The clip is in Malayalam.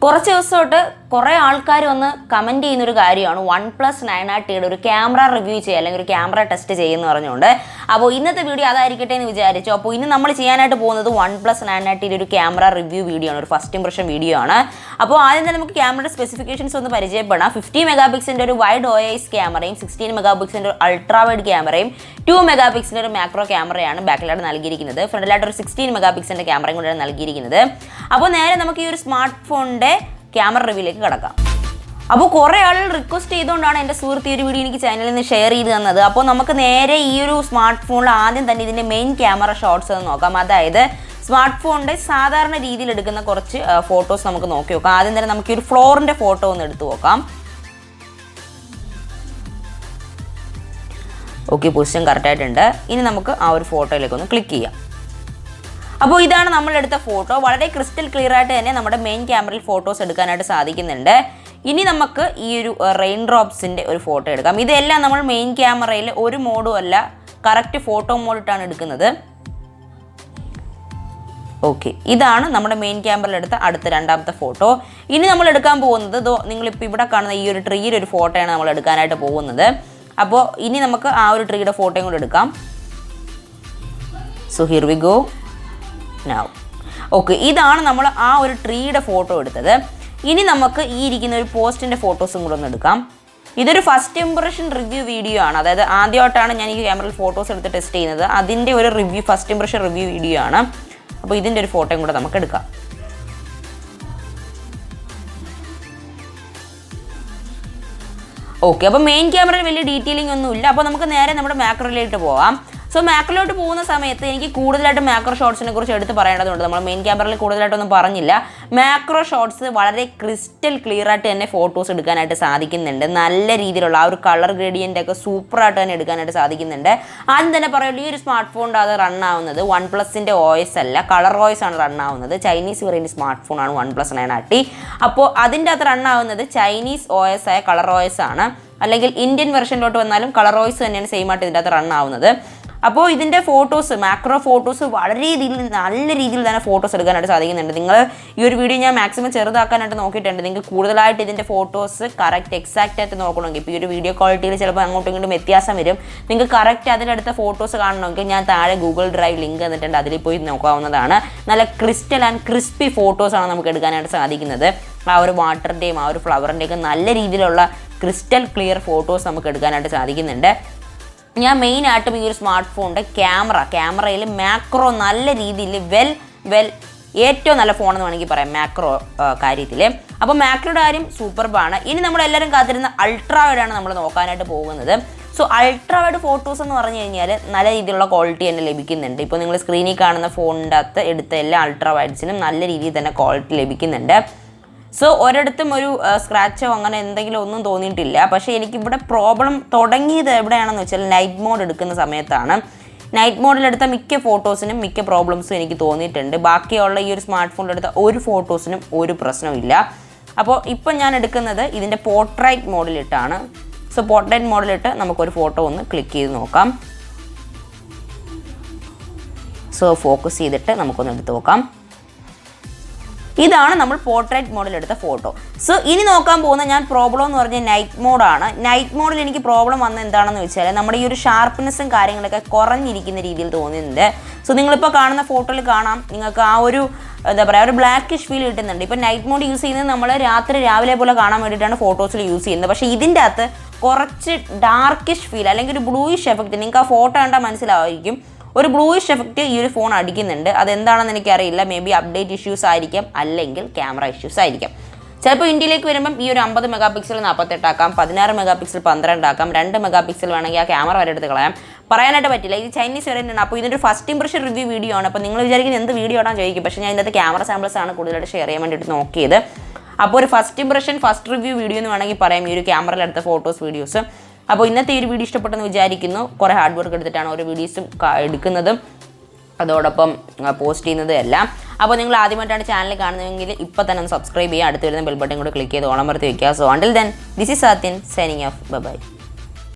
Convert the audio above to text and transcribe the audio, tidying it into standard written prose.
കുറച്ച് ദിവസമായിട്ട് കുറേ ആൾക്കാർ വന്ന് കമൻറ്റ് ചെയ്യുന്നൊരു കാര്യമാണ് OnePlus 9RTയുടെ ഒരു ക്യാമറ റിവ്യൂ ചെയ്യുക അല്ലെങ്കിൽ ഒരു ക്യാമറ ടെസ്റ്റ് ചെയ്യുമെന്ന് പറഞ്ഞുകൊണ്ട്. അപ്പോൾ ഇന്നത്തെ വീഡിയോ അതായിരിക്കട്ടെ എന്ന് വിചാരിച്ചു. അപ്പോൾ ഇന്ന് നമ്മൾ ചെയ്യാനായിട്ട് പോകുന്നത് OnePlus 9RTയുടെ ഒരു ക്യാമറ റിവ്യൂ വീഡിയോ ആണ്, ഒരു ഫസ്റ്റ് ഇംപ്രഷൻ വീഡിയോ ആണ്. അപ്പോൾ ആദ്യം തന്നെ നമുക്ക് ക്യാമറയുടെ സ്പെസിഫിക്കേഷൻസ് ഒന്ന് പരിചയപ്പെടാം. 50 മെഗാപിക്സലിൻ്റെ ഒരു വൈഡ് OIS ക്യാമറയും 16 മെഗാപിക്സലിൻ്റെ ഒരു അൾട്രാ വൈഡ് ക്യാമറയും 2 മെഗാപിക്സലിൻ്റെ ഒരു മാക്രോ ക്യാമറയാണ് ബാക്കിലായിട്ട് നൽകിയിരിക്കുന്നത്. ഫ്രണ്ടിലായിട്ട് ഒരു 16 മെഗാപിക്സലിൻ്റെ ക്യാമറയും കൂടെയാണ് നൽകിയിരിക്കുന്നത്. അപ്പോൾ നേരെ നമുക്ക് ഈ ഒരു സ്മാർട്ട് ഫോണിൻ്റെ ക്യാമറ റിവ്യൂയിലേക്ക് കിടക്കാം. അപ്പോൾ കുറേ ആളുകൾ റിക്വസ്റ്റ് ചെയ്തുകൊണ്ടാണ് എൻ്റെ സുഹൃത്ത് ഈ ഒരു വീഡിയോ എനിക്ക് ചാനലിൽ നിന്ന് ഷെയർ ചെയ്ത് തന്നത്. അപ്പോൾ നമുക്ക് നേരെ ഈ ഒരു സ്മാർട്ട് ഫോണിൽ ആദ്യം തന്നെ ഇതിൻ്റെ മെയിൻ ക്യാമറ ഷോട്ട്സ് ഒന്ന് നോക്കാം. അതായത് സ്മാർട്ട് ഫോണിൻ്റെ സാധാരണ രീതിയിൽ എടുക്കുന്ന കുറച്ച് ഫോട്ടോസ് നമുക്ക് നോക്കി നോക്കാം. ആദ്യം തന്നെ നമുക്ക് ഈ ഒരു ഫ്ലോറിൻ്റെ ഫോട്ടോ ഒന്ന് എടുത്തു നോക്കാം. ഓക്കെ, പൊസിഷൻ കറക്റ്റായിട്ടുണ്ട്. ഇനി നമുക്ക് ആ ഒരു ഫോട്ടോയിലേക്ക് ഒന്ന് ക്ലിക്ക് ചെയ്യാം. അപ്പോൾ ഇതാണ് നമ്മളെടുത്ത ഫോട്ടോ. വളരെ ക്രിസ്റ്റൽ ക്ലിയർ ആയിട്ട് തന്നെ നമ്മുടെ മെയിൻ ക്യാമറയിൽ ഫോട്ടോസ് എടുക്കാനായിട്ട് സാധിക്കുന്നുണ്ട്. ഇനി നമുക്ക് ഈ ഒരു റെയിൻ ഡ്രോപ്സിൻ്റെ ഒരു ഫോട്ടോ എടുക്കാം. ഇതെല്ലാം നമ്മൾ മെയിൻ ക്യാമറയിൽ ഒരു മോഡും അല്ല, കറക്റ്റ് ഫോട്ടോ മോഡിട്ടാണ് എടുക്കുന്നത്. ഓക്കെ, ഇതാണ് നമ്മുടെ മെയിൻ ക്യാമറയിൽ എടുത്ത അടുത്ത രണ്ടാമത്തെ ഫോട്ടോ. ഇനി നമ്മൾ എടുക്കാൻ പോകുന്നത് നിങ്ങളിപ്പോൾ ഇവിടെ കാണുന്ന ഈ ഒരു ട്രീയുടെ ഒരു ഫോട്ടോയാണ് നമ്മൾ എടുക്കാനായിട്ട് പോകുന്നത്. അപ്പോൾ ഇനി നമുക്ക് ആ ഒരു ട്രീയുടെ ഫോട്ടോയും കൂടെ എടുക്കാം. So here we go now. Okay, ഇതാണ് നമ്മൾ ആ ഒരു ട്രീയുടെ ഫോട്ടോ എടുത്തത്. ഇനി നമുക്ക് ഈ ഇരിക്കുന്ന ഒരു പോസ്റ്റിൻ്റെ ഫോട്ടോസും കൂടെ ഒന്ന് എടുക്കാം. ഇതൊരു ഫസ്റ്റ് ഇംപ്രഷൻ റിവ്യൂ വീഡിയോ ആണ്. അതായത് ആദ്യമായിട്ടാണ് ഞാൻ ഈ ക്യാമറയിൽ ഫോട്ടോസ് എടുത്ത് ടെസ്റ്റ് ചെയ്യുന്നത്. അതിൻ്റെ ഒരു review, first impression review video ആണ്. അപ്പോൾ ഇതിൻ്റെ ഒരു ഫോട്ടോയും കൂടെ നമുക്ക് എടുക്കാം. ഓക്കെ, അപ്പോൾ മെയിൻ ക്യാമറയിൽ വലിയ ഡീറ്റെയിലിംഗ് ഒന്നുമില്ല. അപ്പോൾ നമുക്ക് നേരെ നമ്മുടെ മാക്രോയിലേക്ക് പോകാം. സോ മാക്രോയിലോട്ട് പോകുന്ന സമയത്ത് എനിക്ക് കൂടുതലായിട്ട് മാക്രോ ഷോട്ട്സിനെ കുറിച്ച് എടുത്ത് പറയേണ്ടതുണ്ട്. നമ്മൾ മെയിൻ ക്യാമറയിൽ കൂടുതലായിട്ടൊന്നും പറഞ്ഞില്ല. മാക്രോ ഷോട്ട്സ് വളരെ ക്രിസ്റ്റൽ ക്ലിയർ ആയിട്ട് തന്നെ ഫോട്ടോസ് എടുക്കാനായിട്ട് സാധിക്കുന്നുണ്ട്. നല്ല രീതിയിലുള്ള ആ ഒരു കളർ ഗ്രേഡിയൻ്റ് ഒക്കെ സൂപ്പറായിട്ട് തന്നെ എടുക്കാനായിട്ട് സാധിക്കുന്നുണ്ട്. ആദ്യം തന്നെ പറയുള്ളൂ, ഈ ഒരു സ്മാർട്ട് ഫോണിൻ്റെ അത് റൺ ആവുന്നത് OnePlusൻ്റെ OS അല്ല, കളർ OS ആണ് റൺ ആവുന്നത്. ചൈനീസ് വേരിയൻ്റ് സ്മാർട്ട് ഫോണാണ് OnePlus 9RT. അപ്പോൾ അതിൻ്റെ അകത്ത് റൺ ആവുന്നത് ചൈനീസ് OS ആയ കളർ OS ആണ്. അല്ലെങ്കിൽ ഇന്ത്യൻ വെർഷനിലോട്ട് വന്നാലും കളർ OS തന്നെയാണ് സെയിം ആയിട്ട് ഇതിൻ്റെ അകത്ത് റൺ ആവുന്നത്. അപ്പോൾ ഇതിൻ്റെ ഫോട്ടോസ്, മാക്രോ ഫോട്ടോസ് വളരെ നല്ല രീതിയിൽ തന്നെ ഫോട്ടോസ് എടുക്കാനായിട്ട് സാധിക്കുന്നുണ്ട്. നിങ്ങൾ ഈ ഒരു വീഡിയോ ഞാൻ മാക്സിമം ചെറുതാക്കാനായിട്ട് നോക്കിയിട്ടുണ്ട്. നിങ്ങൾക്ക് കൂടുതലായിട്ട് ഇതിൻ്റെ ഫോട്ടോസ് കറക്റ്റ് എക്സാക്റ്റ് ആയിട്ട് നോക്കണമെങ്കിൽ, ഇപ്പോൾ ഈ ഒരു വീഡിയോ ക്വാളിറ്റിയിൽ ചിലപ്പോൾ അങ്ങോട്ടും ഇങ്ങോട്ടും വ്യത്യാസം വരും. നിങ്ങൾക്ക് കറക്റ്റ് അതിലെടുത്ത ഫോട്ടോസ് കാണണമെങ്കിൽ ഞാൻ താഴെ ഗൂഗിൾ ഡ്രൈവ് ലിങ്ക് തന്നിട്ടുണ്ട്, അതിൽ പോയി നോക്കാവുന്നതാണ്. നല്ല ക്രിസ്റ്റൽ ആൻഡ് ക്രിസ്പി ഫോട്ടോസാണ് നമുക്ക് എടുക്കാനായിട്ട് സാധിക്കുന്നത്. ആ ഒരു വാട്ടറിൻ്റെയും ആ ഒരു ഫ്ലവറിൻ്റെയൊക്കെ നല്ല രീതിയിലുള്ള ക്രിസ്റ്റൽ ക്ലിയർ ഫോട്ടോസ് നമുക്ക് എടുക്കാനായിട്ട് സാധിക്കുന്നുണ്ട്. ഞാൻ മെയിനായിട്ടും ഈ ഒരു സ്മാർട്ട് ഫോണിൻ്റെ ക്യാമറയിൽ മാക്രോ നല്ല രീതിയിൽ ഏറ്റവും നല്ല ഫോണെന്ന് വേണമെങ്കിൽ പറയാം മാക്രോ കാര്യത്തിൽ. അപ്പോൾ മാക്രോയുടെ കാര്യം സൂപ്പർബാണ്. ഇനി നമ്മളെല്ലാവരും കാത്തിരുന്ന അൾട്രാ വൈഡാണ് നമ്മൾ നോക്കാനായിട്ട് പോകുന്നത്. സോ അൾട്രാ വൈഡ് ഫോട്ടോസ് എന്ന് പറഞ്ഞു കഴിഞ്ഞാൽ നല്ല രീതിയിലുള്ള ക്വാളിറ്റി തന്നെ ലഭിക്കുന്നുണ്ട്. ഇപ്പോൾ നിങ്ങൾ സ്ക്രീനിൽ കാണുന്ന ഫോണിൻ്റെ അകത്ത് എടുത്ത എല്ലാ അൾട്രാ വൈഡ്സിനും നല്ല രീതിയിൽ തന്നെ ക്വാളിറ്റി ലഭിക്കുന്നുണ്ട്. സോ ഒരിടത്തും ഒരു സ്ക്രാച്ചോ അങ്ങനെ എന്തെങ്കിലും ഒന്നും തോന്നിയിട്ടില്ല. പക്ഷേ എനിക്കിവിടെ പ്രോബ്ലം തുടങ്ങിയത് എവിടെയാണെന്ന് വെച്ചാൽ നൈറ്റ് മോഡ് എടുക്കുന്ന സമയത്താണ്. നൈറ്റ് മോഡിലെടുത്ത മിക്ക ഫോട്ടോസിനും മിക്ക പ്രോബ്ലംസും എനിക്ക് തോന്നിയിട്ടുണ്ട്. ബാക്കിയുള്ള ഈ ഒരു സ്മാർട്ട് ഫോണിലെടുത്ത ഒരു ഫോട്ടോസിനും ഒരു പ്രശ്നമില്ല. അപ്പോൾ ഇപ്പം ഞാൻ എടുക്കുന്നത് ഇതിൻ്റെ പോർട്രൈറ്റ് മോഡിലിട്ടാണ്. സോ പോർട്രൈറ്റ് മോഡിലിട്ട് നമുക്കൊരു ഫോട്ടോ ഒന്ന് ക്ലിക്ക് ചെയ്ത് നോക്കാം. സോ ഫോക്കസ് ചെയ്തിട്ട് നമുക്കൊന്ന് എടുത്ത് നോക്കാം. ഇതാണ് നമ്മൾ പോർട്രേറ്റ് മോഡിൽ എടുത്ത ഫോട്ടോ. സോ ഇനി നോക്കാൻ പോകുന്ന ഞാൻ പ്രോബ്ലം എന്ന് പറഞ്ഞാൽ നൈറ്റ് മോഡാണ്. നൈറ്റ് മോഡിൽ എനിക്ക് പ്രോബ്ലം വന്നത് എന്താണെന്ന് വെച്ചാൽ നമ്മുടെ ഈ ഒരു ഷാർപ്പ്നെസ്സും കാര്യങ്ങളൊക്കെ കുറഞ്ഞിരിക്കുന്ന രീതിയിൽ തോന്നുന്നുണ്ട്. സോ നിങ്ങളിപ്പോൾ കാണുന്ന ഫോട്ടോയിൽ കാണാം, നിങ്ങൾക്ക് ആ ഒരു എന്താ പറയുക, ഒരു ബ്ലാക്കിഷ് ഫീൽ കിട്ടുന്നുണ്ട്. ഇപ്പോൾ നൈറ്റ് മോഡ് യൂസ് ചെയ്യുന്നത് നമ്മൾ രാവിലെ പോലെ കാണാൻ വേണ്ടിയിട്ടാണ് ഫോട്ടോസിൽ യൂസ് ചെയ്യുന്നത്. പക്ഷേ ഇതിൻ്റെ അകത്ത് കുറച്ച് ഡാർക്കിഷ് ഫീൽ അല്ലെങ്കിൽ ഒരു ബ്ലൂയിഷ് എഫക്റ്റ്, നിങ്ങൾക്ക് ആ ഫോട്ടോ കണ്ടാൽ മനസ്സിലാവുമായിരിക്കും. ഒരു ബ്ലൂയിഷ് എഫക്റ്റ് ഈ ഒരു ഫോൺ അടിക്കുന്നുണ്ട്. അതെന്താണെന്ന് എനിക്കറിയില്ല. മേ ബി അപ്ഡേറ്റ് ഇഷ്യൂസ് ആയിരിക്കാം, അല്ലെങ്കിൽ ക്യാമറ ഇഷ്യൂസ് ആയിരിക്കാം. ചിലപ്പോൾ ഇന്ത്യയിലേക്ക് വരുമ്പം ഈ ഒരു 50 മെഗാപിക്സൽ 48 ആക്കാം, 16 മെഗാപിക്സൽ 12 ആക്കാം, 2 മെഗാപിക്സൽ വേണമെങ്കിൽ ആ ക്യാമറ വരെ എടുത്ത് കളയാം. പറയാനായിട്ട് പറ്റില്ല. ഇത് ചൈനീസ് വേരിയൻ്റ് ആണ്. അപ്പോൾ ഇതൊരു ഫസ്റ്റ് ഇംപ്രഷൻ റിവ്യൂ വീഡിയോ ആണ്. അപ്പോൾ നിങ്ങൾ വിചാരിക്കുന്നത് എന്ത് വീഡിയോ ആണെന്ന് ചോദിക്കും. പക്ഷേ ഞാൻ ഇതിനകത്ത് ക്യാമറ സാമ്പിൾസ് ആണ് കൂടുതലായിട്ട് ഷെയർ ചെയ്യാൻ വേണ്ടിയിട്ട് നോക്കിയത്. അപ്പോൾ ഒരു first impression first review video എന്ന് വേണമെങ്കിൽ പറയാം ഈ ഒരു ക്യാമറയിൽ എടുത്ത ഫോട്ടോസ് വീഡിയോസ്. അപ്പോൾ ഇന്നത്തെ ഈ ഒരു വീഡിയോ ഇഷ്ടപ്പെട്ടെന്ന് വിചാരിക്കുന്നു. കുറേ ഹാർഡ് വർക്ക് എടുത്തിട്ടാണ് ഓരോ വീഡിയോസും എടുക്കുന്നതും അതോടൊപ്പം പോസ്റ്റ് ചെയ്യുന്നതും എല്ലാം. അപ്പോൾ നിങ്ങൾ ആദ്യമായിട്ടാണ് ചാനൽ കാണുന്നതെങ്കിൽ ഇപ്പോൾ തന്നെ ഒന്ന് സബ്സ്ക്രൈബ് ചെയ്യുക. അടുത്ത് വരുന്ന ബെൽ ബട്ടൺ കൂടെ ക്ലിക്ക് ചെയ്ത് ഓണം വർത്തി വയ്ക്കുക. So until then, this is Sathyan signing off. By.